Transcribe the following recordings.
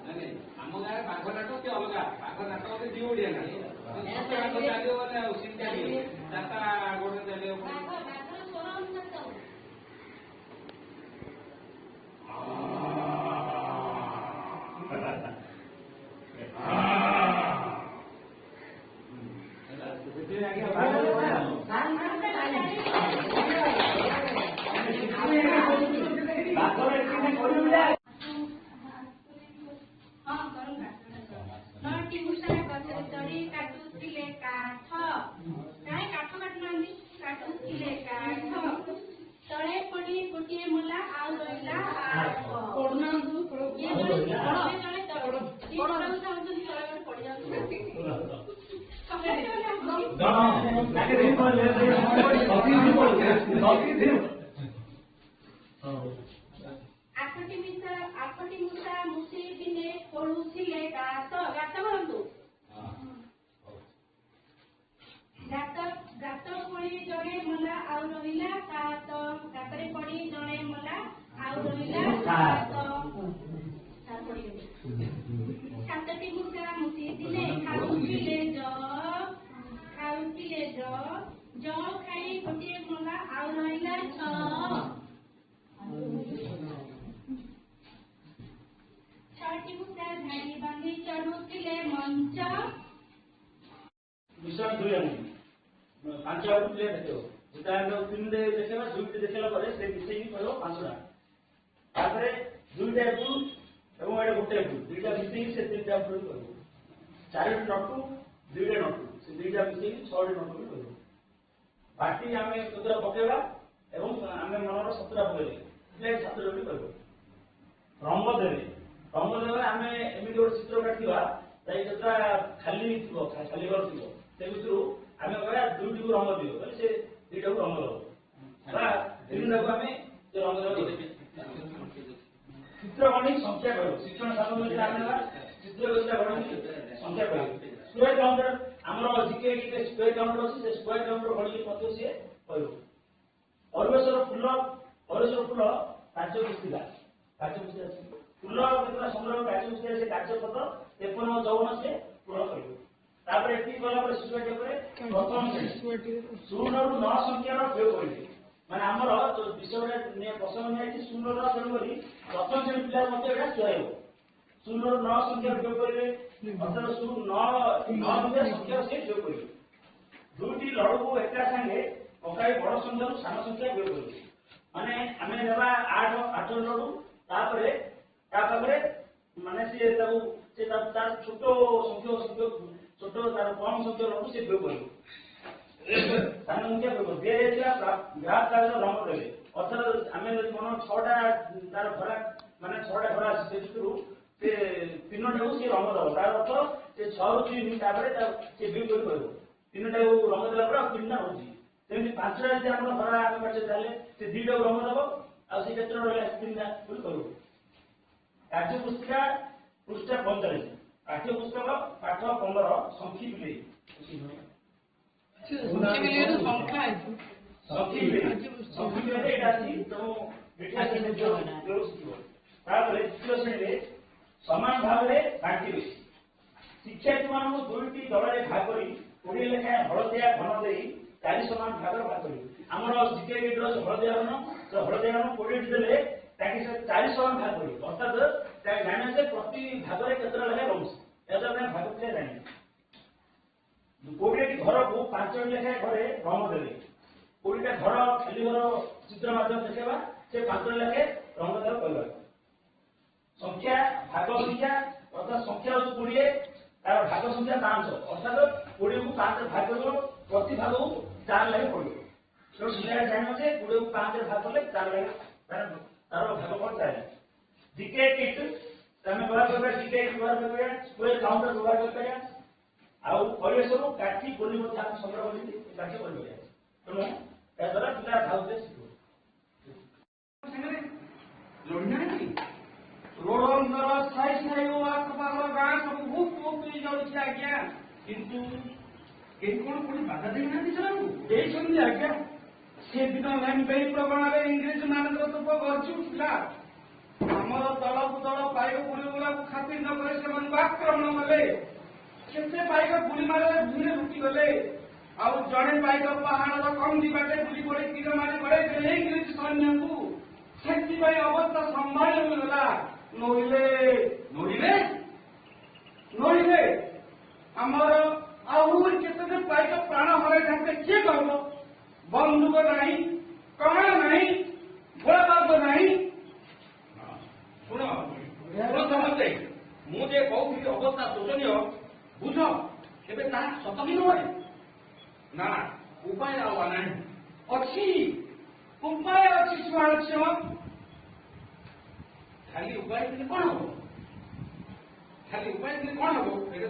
आम गाँव बाघ नाटक से अलग बाघ नाटक होते दी ओडिया नाटक चलो मैंने सीन चलिए चार्टा गोटे चलिए मिश्रण दुई आने पांच आउट प्लेयर देखो तीन देखा दुईट देखला से मिसेक कह पांचटा तापर दुईटा एपुल और ये गोटे एपुल दुईटा मिसेक से तीन एपुल कह चार नटू दुईटा नटू से दुईटा मिसेक छह नटू कह बाटी आम केतटा पकेगा आम मनर 7टा पकड़े प्लेट 7टा भी कह रंग देवे आम एमती गोटे चित्र काटा जोटा खाली खाली घर थी से भितर आम कह दुईट को रंग दियो से दुईटा को रंग दबा तीन टाक आम रंग चित्र गणित संख्या कह शिक्षण सामग्री आम चित्र गणित संख्या कह स्क्वायर काउंटर आमर जिके स्क्वायर काउंटर अच्छी से स्क्वायर काउंटर गणित मत सी कह परिवेशर फुल 5 पुस्तिका फुल केतटा संग्रह 5 पुस्तिका से कार्यपद 53 54 से पूर्ण कर प्रथम शून्य रु 9 संख्यार प्रयोग करेंगे माने आमर जो विषय प्रसंग निजी शून्य तेणुक प्रथम श्रेणी पिला चुराइब शून्य रु 9 संख्या प्रयोग करेंगे अर्थात 9 संख्या से प्रयोग करेंगे दुईटी लड़ू को एका सागे पकाई बड़ संख्या सान संख्या प्रयोग करेंगे माने आम नेबा 8 लड़ू तापर माने सी तार छोट संख्या छोट तार कम संख्या लड़ू से प्रयोग करेंगे सान संख्या प्रयोग ग्राफ कार्य रंग देवे अर्थात आम मन 6टा तार भरा माने 6टा भरा से तीनटा को सी रंग दब तार अर्थ से 6 रु 3 से व्यू कर तीनटा को रंग देला तीनटा रोजी सेमती 5टा यदि आम भरा आम पाचे से 2टा को रंग दब आठ रहा 3टा करूँ कार्य पुस्तिका पृष्ठा 45 पाठ्य पुस्तक पाठ 15 संख्या बिले समान भाव में बांटे शिक्षार्थी मान दुईटी दल में भाग कर 20 लेखाएं हलदिया घन दे 4 समान भाग भाग कर आमर जिके हलदिया घन 20 देले 4 समान भाग कर अर्थात जाने से प्रति भाग में केतटा लेखा रोच भाग जाने 20टी घर को 5 लेखाएं घरे रंग देवे 20टा घर खाली घर चित्र माध्यम देखा से 5 लेखाएं रंग देव कह संख्या भाग संख्या अर्थात संख्या 20 तार भाग संख्या 5 अर्थात 20 को 5 भाग कर प्रति भाग को 4 लेखे पड़ो तो पिला जान से 20 को 5 भाग कले 4 लेखे तार भाग पड़ जाए जिके किट तमे व्यवहार करबा जिके व्यवहार करबा स्क्वायर काउंटर व्यवहार करबा आउ परिवेश रो काठी बोली मत हम संग्रह करी काठी बोली तो ए द्वारा पिला भाव से सिखो लोडना की रोड अंदर साइज नहीं हो आसपास गांव सब बहुत बहुत पी जाउ छी आज्ञा किंतु के कोन कोन बाधा देना दी चलाऊ देई संधि आज्ञा से दिन लाइन पे प्रमाण रे इंग्लिश मान तो करछु पिला हमर दल को दल पाइब पुरी बोला ଖାତିର ନ କରି ସେମାନଙ୍କୁ ଆକ୍ରମଣ କଲେ। କେତେ ପାଇକ ଗୁଳି ମାରରେ ଭୂମିରେ ଲୁଟି ଗଲେ। ଆଉ ଜଣେ ପାଇକ ପାହାଡ଼ର କନ୍ଦି ବାଟେ ଗୁଳି ପଡି ତୀର ମାରି ଗଡ଼େଇ ଦେଲେ ଇଂରେଜ ସୈନ୍ୟଙ୍କୁ। ସେଥିପାଇଁ ଅବସ୍ଥା ସମ୍ଭାଳି ହୋଇଗଲା। ନୋଳିଲେ ଆମର ଆହୁରି କେତେ ପାଇକ ପ୍ରାଣ ହରାଇଥାନ୍ତେ କିଏ କହିବ? ବନ୍ଧୁକ ନାହିଁ, କଣା ନାହିଁ, ଗୋଳାବାଗ ନାହିଁ। ଶୁଣ ସମସ୍ତେ, ମୁଁ ଯେ କହୁଥିଲି ଅବସ୍ଥା ଶୋଚନୀୟ, ବୁଝ ଏବେ ତାହା ସତ କି ନୁହେଁ? ନା ଉପାୟ ଆଉ ନାହିଁ। ଅଛି, ଉପାୟ ଅଛି ଶୁଣାଉଛି। ଖାଲି ଉପାୟ ଥିଲେ କଣ ହବ? ଖାଲି ଉପାୟ ଥିଲେ କଣ ହବ? ଏଇଟା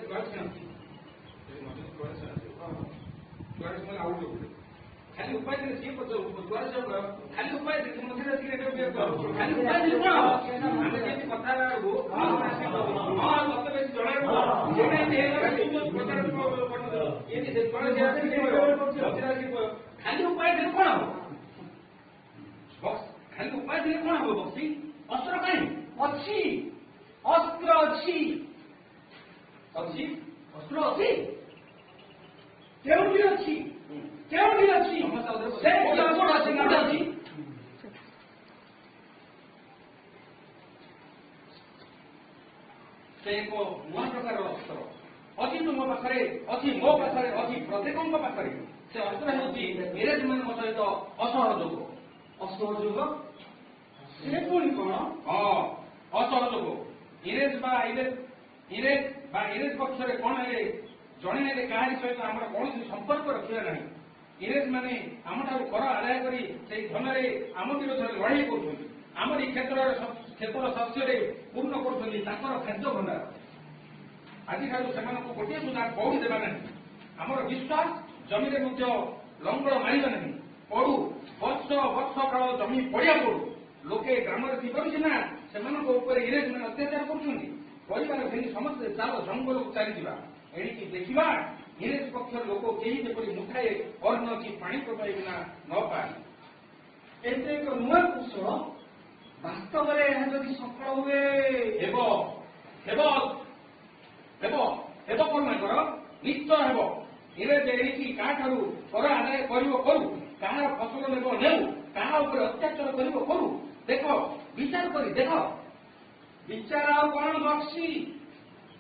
ଖାଲି ଉପାୟ ଥିଲେ ସିଏ ଖାଲି ଉପାୟ ଥିଲେ ମଝିରେ ଆସିକି ଖାଲି ଉପାୟ ଥିଲେ କଣ ହବ? ଆମେ ଯେମିତି କଥା ବେଳକୁ ମତେ ବେଶୀ ଜଣାଇବ ଖାଲି ଉପାୟ ଥିଲେ କଣ ହବ? ଖାଲି ଉପାୟ ଥିଲେ କଣ ହବ? ବକ୍ସି ଅସ୍ତ୍ର କାହିଁ ଅଛି, ଅସ୍ତ୍ର ଅଛି। ଅଛି ଅସ୍ତ୍ର ଅଛି। କେଉଁଠି ଅଛି? କେଉଁଠି ଅଛି? ସେ ଅସ୍ତ୍ର ଅଛି କୋଉଠି ଅଛି? ସେ ଏକ ନୂଆ ପ୍ରକାରର ଅସ୍ତ୍ର ଅଛି ତୁମ ପାଖରେ, ଅଛି ମୋ ପାଖରେ, ଅଛି ପ୍ରତ୍ୟେକଙ୍କ ପାଖରେ। ସେ ଅସ୍ତ୍ର ହେଉଛି ଇଂରେଜମାନଙ୍କ ସହିତ ଅସହଯୋଗ। ଅସହଯୋଗ? ସେ ପୁଣି କଣ? ହଁ, ଅସହଯୋଗ। ଇଂରେଜ ପକ୍ଷରେ କଣ ହେଲେ ଜଣେ ହେଲେ କାହାରି ସହିତ ଆମର କୌଣସି ସମ୍ପର୍କ ରଖିବା ନାହିଁ। ଇଂରେଜ ମାନେ ଆମଠାରୁ କର ଆଦାୟ କରି ସେଇ ଧନରେ ଆମ ବିରୋଧରେ ଲଢ଼େଇ କରୁଛନ୍ତି। ଆମରି କ୍ଷେତ୍ର ଶସ୍ୟରେ ପୂର୍ଣ୍ଣ କରୁଛନ୍ତି ତାଙ୍କର ଖାଦ୍ୟ ଭଣ୍ଡାର। ଆଜିଠାରୁ ସେମାନଙ୍କୁ ଗୋଟିଏ ସୁଦ୍ଧା କଉଡ଼ି ଦେବା ନାହିଁ। ଆମର ବିଶ୍ୱାସ ଜମିରେ ମଧ୍ୟ ଲଙ୍ଗଳ ମାରିବା ନାହିଁ। ପଡୁ ବର୍ଷ କାଳ ଜମି ପଡ଼ିଆ ପଡୁ। ଲୋକେ ଗ୍ରାମରେ ଥିବାରୁ ସିନା ସେମାନଙ୍କ ଉପରେ ଇଂରେଜ ମାନେ ଅତ୍ୟାଚାର କରୁଛନ୍ତି। ପରିବାର ଘେନି ସମସ୍ତେ ଚାଲ ଜଙ୍ଗଲକୁ ଚାଲିଯିବା। ଏଣିକି ଦେଖିବା ଇଂରେଜ ପକ୍ଷର ଲୋକ କେହି ଯେପରି ମୁଠାଏ ଅନ୍ନ କି ପାଣି ଟୋପାଏ ବିନା ନ ପାଏ। ଏତେ ଏକ ନୂଆ କୌଶଳ ବାସ୍ତବରେ ଏହା ଯଦି ସଫଳ ହୁଏ ହେବ କରୁନାଙ୍କର ନିଶ୍ଚୟ ହେବ। ଇଂରେଜ ଏଣିକି କାହାଠାରୁ କର ଆଦାୟ କରିବ କରୁ, କାହାର ଫସଲ ନେବ ନେଉ, କାହା ଉପରେ ଅତ୍ୟାଚାର କରିବ କରୁ। ଦେଖ, ବିଚାର କରି ଦେଖ। ବିଚାର ଆଉ କଣ ବକ୍ସି?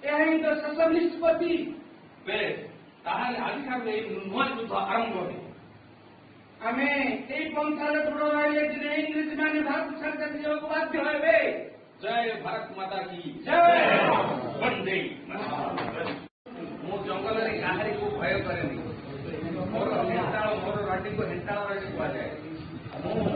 ଏହା ହିଁ ତ ଶେଷ ନିଷ୍ପତ୍ତି। ବେଶ, ତାହେଲେ ଆଜିଠାରୁ ଏଇ ନୂଆ ଯୁଦ୍ଧ ଆରମ୍ଭ ହେବ। ଆମେ ଏଇ ପନ୍ଥାରେ ଦୃଢ଼ ରହିଲେ ଦିନେ ଇଂରେଜ ମାନେ ଭାରତ ଛାଡ଼ି ଚାଲିଯିବାକୁ ବାଧ୍ୟ ହେବେ। ଜୟ ଭାରତ ମାତା କି ଜୟ। ବନ୍ଦେ। ମୁଁ ଜଙ୍ଗଲରେ କାହାରିକୁ ଭୟ କରେନି। ମୋର ହେଣ୍ଟାଳ, ମୋର ରଡିକୁ ହେଣ୍ଟାଳ ରଡି କୁହାଯାଏ। ମୁଁ